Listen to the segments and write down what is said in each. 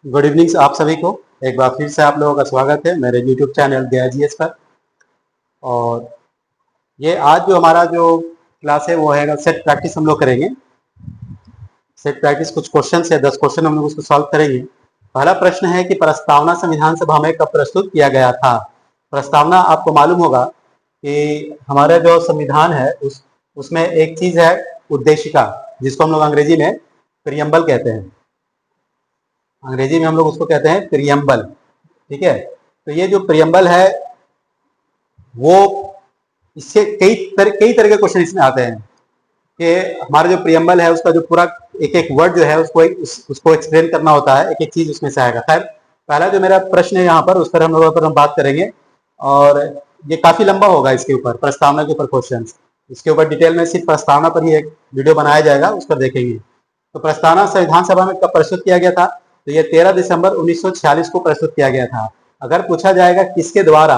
Good evening आप सभी को। एक बार फिर से आप लोगों का स्वागत है मेरे यूट्यूब चैनल गया जीएस पर। और ये आज जो हमारा जो क्लास है वो है सेट प्रैक्टिस हम लोग करेंगे। सेट प्रैक्टिस कुछ क्वेश्चन है, 10 क्वेश्चन हम लोग उसको सॉल्व करेंगे। पहला प्रश्न है कि प्रस्तावना संविधान सभा में कब प्रस्तुत किया गया था। प्रस्तावना आपको मालूम होगा कि हमारा जो संविधान है उसमें एक चीज है उद्देशिका, जिसको हम लोग अंग्रेजी में प्रियम्बल कहते हैं। अंग्रेजी में हम लोग उसको कहते हैं प्रियम्बल। ठीक है, तो ये जो प्रियम्बल है वो इससे कई तरह के क्वेश्चन इसमें आते हैं कि हमारा जो प्रियम्बल है उसका जो पूरा एक एक वर्ड जो है उसको एक्सप्लेन करना होता है, एक एक चीज उसमें से आएगा। खैर, पहला जो मेरा प्रश्न है यहाँ पर उस पर हम बात करेंगे और ये काफी लंबा होगा। इसके ऊपर प्रस्तावना के ऊपर क्वेश्चन, इसके ऊपर डिटेल में सिर्फ प्रस्तावना पर ही एक वीडियो बनाया जाएगा, उस पर देखेंगे। तो प्रस्तावना संविधान सभा में कब प्रस्तुत किया गया था, तो ये 13 दिसंबर 1946 को प्रस्तुत किया गया था। अगर पूछा जाएगा किसके द्वारा,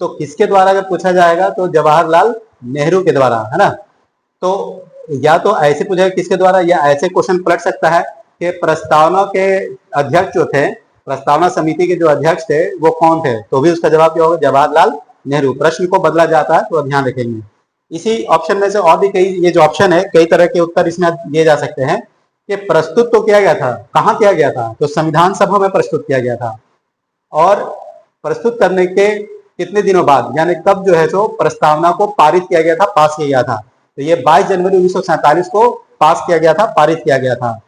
तो किसके द्वारा अगर पूछा जाएगा तो जवाहरलाल नेहरू के द्वारा, है ना। तो या तो ऐसे पूछेगा किसके द्वारा, या ऐसे क्वेश्चन पलट सकता है कि प्रस्तावना के अध्यक्ष जो थे, प्रस्तावना समिति के जो अध्यक्ष थे वो कौन थे, तो भी उसका जवाब क्या होगा, जवाहरलाल नेहरू। प्रश्न को बदला जाता है तो ध्यान रखेंगे। इसी ऑप्शन में से और भी कई, ये जो ऑप्शन है कई तरह के उत्तर इसमें दिए जा सकते हैं कि प्रस्तुत तो किया गया था, कहाँ किया गया था, तो संविधान सभा में प्रस्तुत किया गया था। और प्रस्तुत करने के कितने दिनों बाद, यानी कब जो है सो प्रस्तावना को पारित किया गया था, पास किया गया था, तो ये 22 जनवरी 1947 को पास किया गया था, पारित किया गया था।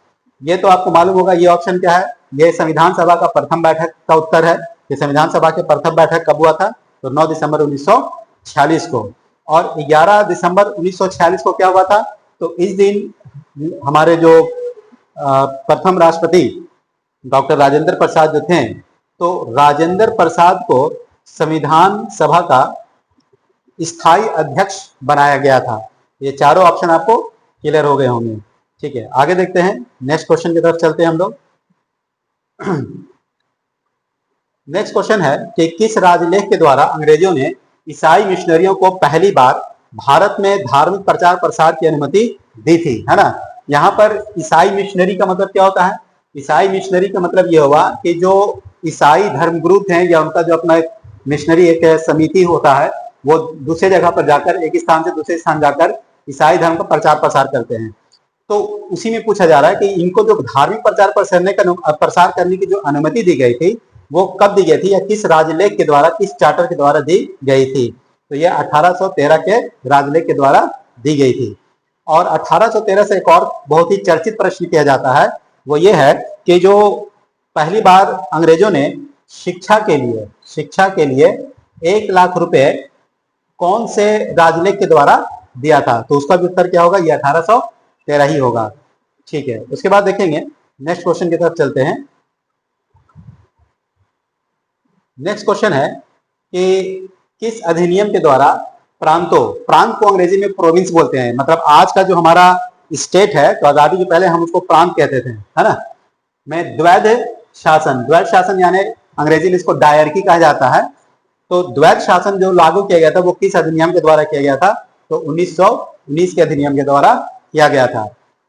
ये तो आपको मालूम होगा। ये ऑप्शन क्या है, ये संविधान सभा का प्रथम बैठक का उत्तर है कि संविधान सभा के प्रथम बैठक कब हुआ था, तो 9 दिसंबर 1946 को। और 11 दिसंबर 1946 को क्या हुआ था, तो इस दिन हमारे जो प्रथम राष्ट्रपति डॉक्टर राजेंद्र प्रसाद जो थे, तो राजेंद्र प्रसाद को संविधान सभा का स्थायी अध्यक्ष बनाया गया था। ये चारों ऑप्शन आपको क्लियर हो गए होंगे। ठीक है, आगे देखते हैं, नेक्स्ट क्वेश्चन की तरफ चलते हैं हम लोग। नेक्स्ट क्वेश्चन है कि किस राजलेख के द्वारा अंग्रेजों ने ईसाई मिशनरियों को पहली बार भारत में धार्मिक प्रचार प्रसार की अनुमति दी थी, है ना। यहाँ पर ईसाई मिशनरी का मतलब क्या होता है, ईसाई मिशनरी का मतलब ये हुआ कि जो ईसाई धर्मगुरु थे या उनका जो अपना एक मिशनरी एक समिति होता है, वो दूसरे जगह पर जाकर, एक स्थान से दूसरे स्थान जाकर ईसाई धर्म का प्रचार प्रसार करते हैं। तो उसी में पूछा जा रहा है कि इनको जो धार्मिक प्रचार प्रसार करने की जो अनुमति दी गई थी वो कब दी गई थी, या किस राजलेख के द्वारा, किस चार्टर के द्वारा दी गई थी, तो ये 1813 के राजलेख के द्वारा दी गई थी। और 1813 से एक और बहुत ही चर्चित प्रश्न किया जाता है, वो ये है कि जो पहली बार अंग्रेजों ने शिक्षा के लिए 1 लाख रुपए कौन से राजलेख के द्वारा दिया था, तो उसका भी उत्तर क्या होगा, ये 1813 ही होगा। ठीक है, उसके बाद देखेंगे, नेक्स्ट क्वेश्चन की तरफ चलते हैं। नेक्स्ट क्वेश्चन है कि किस अधिनियम के द्वारा प्रांत को अंग्रेजी में प्रोविंस बोलते हैं, मतलब आज का जो हमारा स्टेट है, तो आजादी के पहले हम उसको प्रांत कहते थे, है ना। में द्वैध शासन यानी अंग्रेजी में इसको डायरकी कहा जाता है। तो द्वैध शासन जो लागू किया गया था वो किस अधिनियम के द्वारा किया गया था, तो 1919 के अधिनियम के द्वारा किया गया था।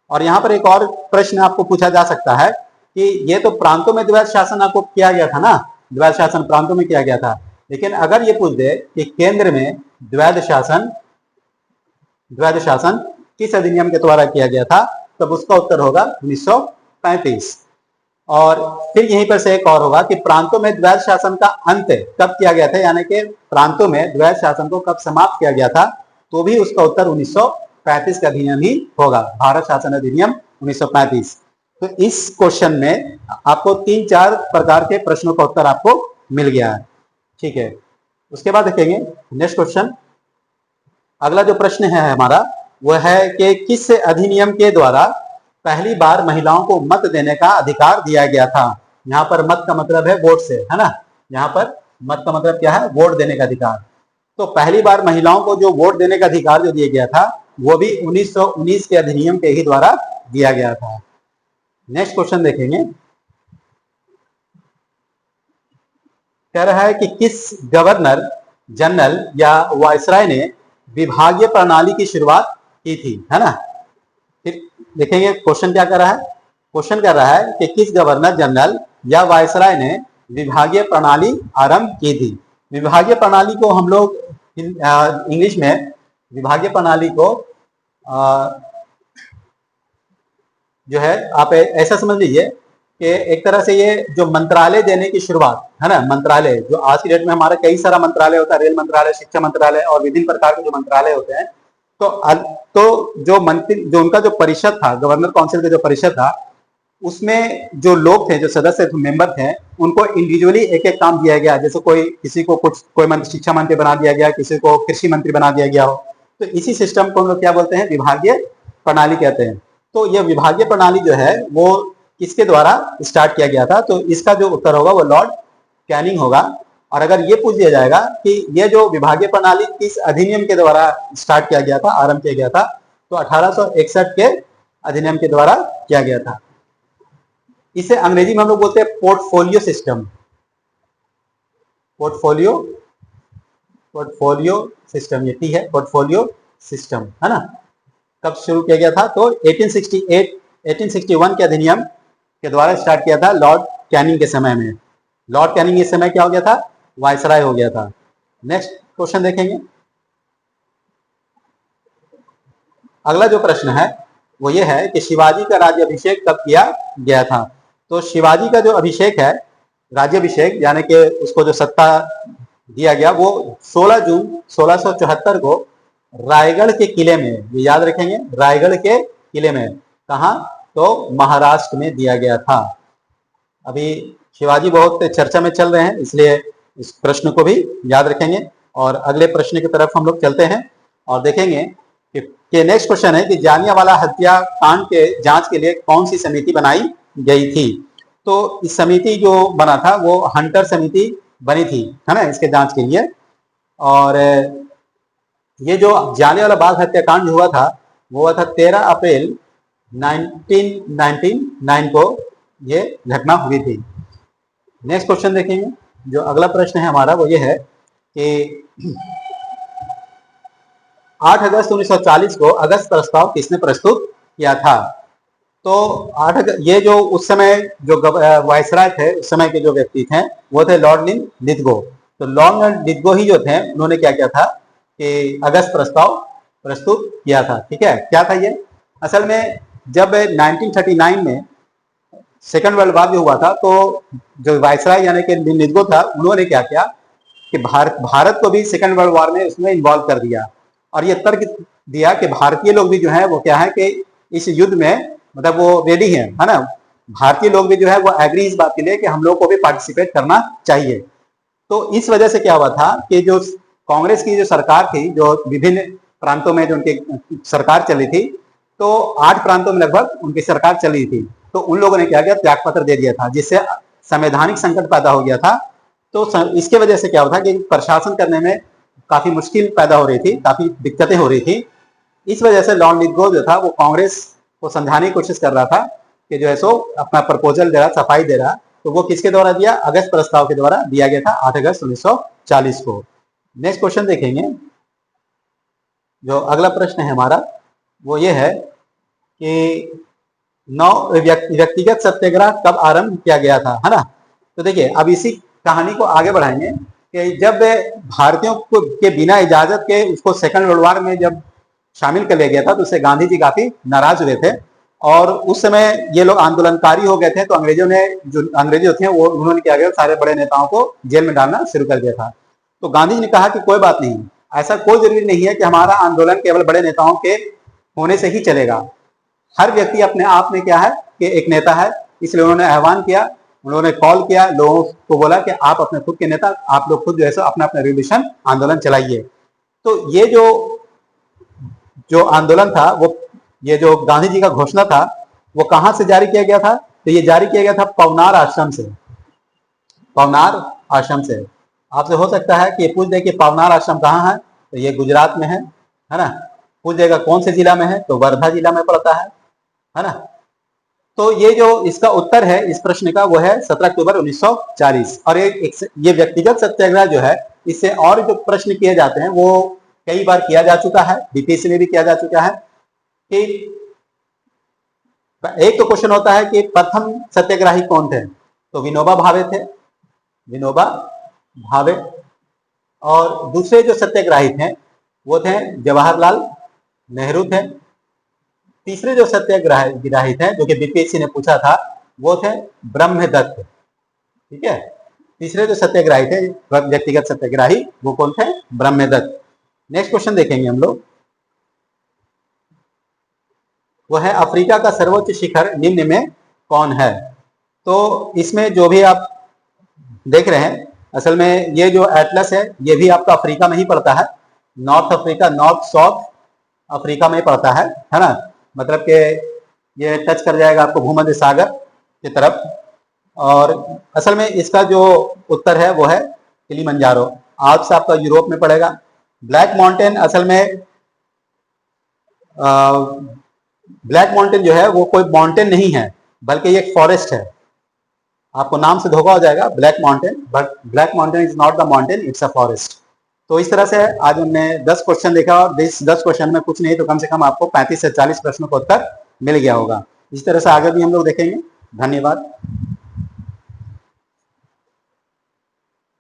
और यहाँ पर एक और प्रश्न आपको पूछा जा सकता है कि ये तो प्रांतों में द्वैध शासन आपको किया गया था ना, द्वैध शासन प्रांतों में किया गया था, लेकिन अगर ये पूछ दे कि केंद्र में द्वैध शासन किस अधिनियम के द्वारा किया गया था, तब उसका उत्तर होगा 1935। और फिर यहीं पर से एक और होगा कि प्रांतों में द्वैध शासन का अंत कब किया गया था, यानी कि प्रांतों में द्वैध शासन को कब समाप्त किया गया था, तो भी उसका उत्तर 1935 का अधिनियम ही होगा, भारत शासन अधिनियम 1935। तो इस क्वेश्चन में आपको 3-4 प्रकार के प्रश्नों का उत्तर आपको मिल गया है। ठीक है, उसके बाद देखेंगे नेक्स्ट क्वेश्चन। अगला जो प्रश्न है हमारा वो है कि किस अधिनियम के द्वारा पहली बार महिलाओं को मत देने का अधिकार दिया गया था। यहाँ पर मत का मतलब है वोट से, है ना। यहाँ पर मत का मतलब क्या है, वोट देने का अधिकार। तो पहली बार महिलाओं को जो वोट देने का अधिकार जो दिया गया था वो भी 1919 के अधिनियम के ही द्वारा दिया गया था। नेक्स्ट क्वेश्चन देखेंगे, कह रहा है कि किस गवर्नर जनरल या वायसराय ने विभागीय प्रणाली की शुरुआत की थी, है ना। फिर देखेंगे क्वेश्चन क्या कर रहा है क्वेश्चन कर रहा है कि किस गवर्नर जनरल या वायसराय ने विभागीय प्रणाली आरंभ की थी। विभागीय प्रणाली को हम लोग इंग्लिश में विभागीय प्रणाली को जो है आप ऐसा समझ लीजिए कि एक तरह से ये जो मंत्रालय देने की शुरुआत है ना, मंत्रालय जो आज की डेट में हमारा कई सारा मंत्रालय होता है, रेल मंत्रालय, शिक्षा मंत्रालय और विभिन्न प्रकार के जो मंत्रालय होते हैं, तो जो मंत्री, जो उनका जो परिषद था, गवर्नर काउंसिल का जो परिषद था, उसमें जो लोग थे, जो सदस्य मेंबर थे, उनको इंडिविजुअली एक एक काम दिया गया। जैसे किसी को कोई मंत्री, शिक्षा मंत्री बना दिया गया, किसी को कृषि मंत्री बना दिया गया हो। तो इसी सिस्टम को हम लोग क्या बोलते हैं, विभागीय प्रणाली कहते हैं। तो यह विभागीय प्रणाली जो है वो किसके द्वारा स्टार्ट किया गया था, तो इसका जो उत्तर होगा वो लॉर्ड कैनिंग होगा। और अगर ये पूछ दिया जाएगा कि ये जो विभागीय प्रणाली किस अधिनियम के द्वारा स्टार्ट किया गया था, आरंभ किया गया था, तो 1861 के अधिनियम के द्वारा किया गया था। इसे अंग्रेजी में हम लोग बोलते हैं पोर्टफोलियो सिस्टम। पोर्टफोलियो सिस्टम, ये टी है, पोर्टफोलियो सिस्टम, है ना। कब शुरू किया गया था, तो 1861 के अधिनियम के द्वारा स्टार्ट किया था लॉर्ड कैनिंग के समय में। लॉर्ड कैनिंग इस समय क्या हो गया था, वायसराय हो गया था। नेक्स्ट क्वेश्चन देखेंगे। अगला जो प्रश्न है वो ये है कि शिवाजी का राज्याभिषेक कब किया गया था। तो शिवाजी का जो अभिषेक है, राज्याभिषेक, यानी कि उसको जो सत्ता दिया गया, वो 16 जून 1674 को रायगढ़ के किले में, ये याद रखेंगे, रायगढ़ के किले में, कहा, तो महाराष्ट्र में दिया गया था। अभी शिवाजी बहुत चर्चा में चल रहे हैं, इसलिए इस प्रश्न को भी याद रखेंगे। और अगले प्रश्न की तरफ हम लोग चलते हैं और देखेंगे कि नेक्स्ट क्वेश्चन है कि जालियांवाला हत्याकांड के जांच के लिए कौन सी समिति बनाई गई थी। तो इस समिति जो बना था वो हंटर समिति बनी थी, है ना, इसके जांच के लिए। और ये जो जालियांवाला बाग हत्याकांड हुआ था वो हुआ था 13 अप्रैल 1999 को ये घटना हुई थी। नेक्स्ट क्वेश्चन देखेंगे। जो अगला प्रश्न है हमारा वो ये है कि 8 अगस्त 1940 को अगस्त प्रस्ताव किसने प्रस्तुत किया था। तो ये जो उस समय जो वायसराय थे, उस समय के जो व्यक्ति थे वो थे लॉर्ड लिथगो। तो लॉर्ड लिथगो ही जो थे, उन्होंने क्या किया था कि अगस्त प्रस्ताव प्रस्तुत किया था। ठीक है, क्या था ये, असल में जब 1939 में सेकेंड वर्ल्ड वॉर जो हुआ था, तो जो वायसराय यानी कि लिथगो था, उन्होंने क्या किया कि भारत को भी सेकेंड वर्ल्ड वॉर में उसमें इन्वॉल्व कर दिया। और ये तर्क दिया कि भारतीय लोग भी जो है वो क्या है कि इस युद्ध में मतलब वो रेडी है ना, भारतीय लोग भी जो है वो एग्री इस बात के लिए कि हम लोग को भी पार्टिसिपेट करना चाहिए। तो इस वजह से क्या हुआ था कि जो कांग्रेस की जो सरकार थी, जो विभिन्न प्रांतों में जो उनकी सरकार चली थी, तो 8 प्रांतों में लगभग उनकी सरकार चली थी, तो उन लोगों ने क्या किया, त्याग पत्र दे दिया था, जिससे संवैधानिक संकट पैदा हो गया था। तो इसके वजह से क्या हुआ था कि प्रशासन करने में काफी मुश्किल पैदा हो रही थी, काफी दिक्कतें हो रही थी। इस वजह से लॉर्ड लिथगो जो था वो कांग्रेस को समझाने की कोशिश कर रहा था कि जो है सो अपना प्रपोजल दे रहा, सफाई दे रहा। तो वो किसके द्वारा दिया, अगस्त प्रस्ताव के द्वारा दिया गया था 8 अगस्त 1940 को। नेक्स्ट क्वेश्चन देखेंगे। जो अगला प्रश्न है हमारा वो ये है कि व्यक्तिगत सत्याग्रह कब आरंभ किया गया था, है ना। तो देखिए अब इसी कहानी को आगे बढ़ाएंगे कि जब भारतीयों को के बिना इजाजत के उसको सेकंड वर्ल्ड वॉर में जब शामिल कर लिया गया था, तो उससे गांधी जी काफी नाराज हुए थे और उस समय ये लोग आंदोलनकारी हो गए थे। तो अंग्रेजी जो थे वो उन्होंने क्या किया, सारे बड़े नेताओं को जेल में डालना शुरू कर दिया था। तो गांधी जी ने कहा कि कोई बात नहीं, ऐसा कोई जरूरी नहीं है कि हमारा आंदोलन केवल बड़े नेताओं के होने से ही चलेगा। हर व्यक्ति अपने आप में क्या है कि एक नेता है। इसलिए उन्होंने आह्वान किया, उन्होंने कॉल किया, लोगों को बोला कि आप अपने खुद के नेता, आप लोग खुद जो है अपना अपना रिवॉल्यूशन आंदोलन चलाइए। तो ये जो आंदोलन था, वो ये जो गांधी जी का घोषणा था वो कहां से जारी किया गया था, तो ये जारी किया गया था पवनार आश्रम से। पवनार आश्रम से। आपसे हो सकता है कि ये पूछ दे कि पवनार आश्रम कहाँ है, तो ये गुजरात में है ना। पूछ देगा कौन से जिला में है, तो वर्धा जिला में पड़ता है ना। तो ये जो इसका उत्तर है इस प्रश्न का वो है 17 अक्टूबर 1940। और ये व्यक्तिगत सत्याग्रह जो है, इससे और जो प्रश्न किए जाते हैं वो कई बार किया जा चुका है, बीपीएससी में भी किया जा चुका है कि एक तो क्वेश्चन होता है कि प्रथम सत्याग्रही कौन थे, तो विनोबा भावे थे, विनोबा भावे। और दूसरे जो सत्याग्रही थे वो थे जवाहरलाल नेहरू थे। तीसरे जो सत्याग्रही थे जो कि बीपीएससी ने पूछा था वो थे ब्रह्मदत्त। ठीक है, तीसरे जो सत्याग्रही थे व्यक्तिगत सत्याग्रही वो कौन थे, ब्रह्मदत्त। नेक्स्ट क्वेश्चन देखेंगे हम लोग, वो है अफ्रीका का सर्वोच्च शिखर निम्न में कौन है। तो इसमें जो भी आप देख रहे हैं, असल में ये जो एटलस है ये भी आपका अफ्रीका में ही पड़ता है, north Africa, north south Africa में पड़ता है ना। मतलब कि ये टच कर जाएगा आपको भूमध्य सागर की तरफ। और असल में इसका जो उत्तर है वो है किलिमंजारो, आल्प्स आपका यूरोप में पड़ेगा। ब्लैक माउंटेन असल में ब्लैक माउंटेन जो है वो कोई माउंटेन नहीं है बल्कि ये एक फॉरेस्ट है। आपको नाम से धोखा हो जाएगा black mountain, but black mountain is not the mountain, it's a forest. तो इस तरह से आज हमने 10 क्वेश्चन देखा और इस 10 क्वेश्चन में कुछ नहीं तो कम से कम आपको 35 से 40 प्रश्नों का उत्तर मिल गया होगा। इस तरह से आगे भी हम लोग देखेंगे। धन्यवाद।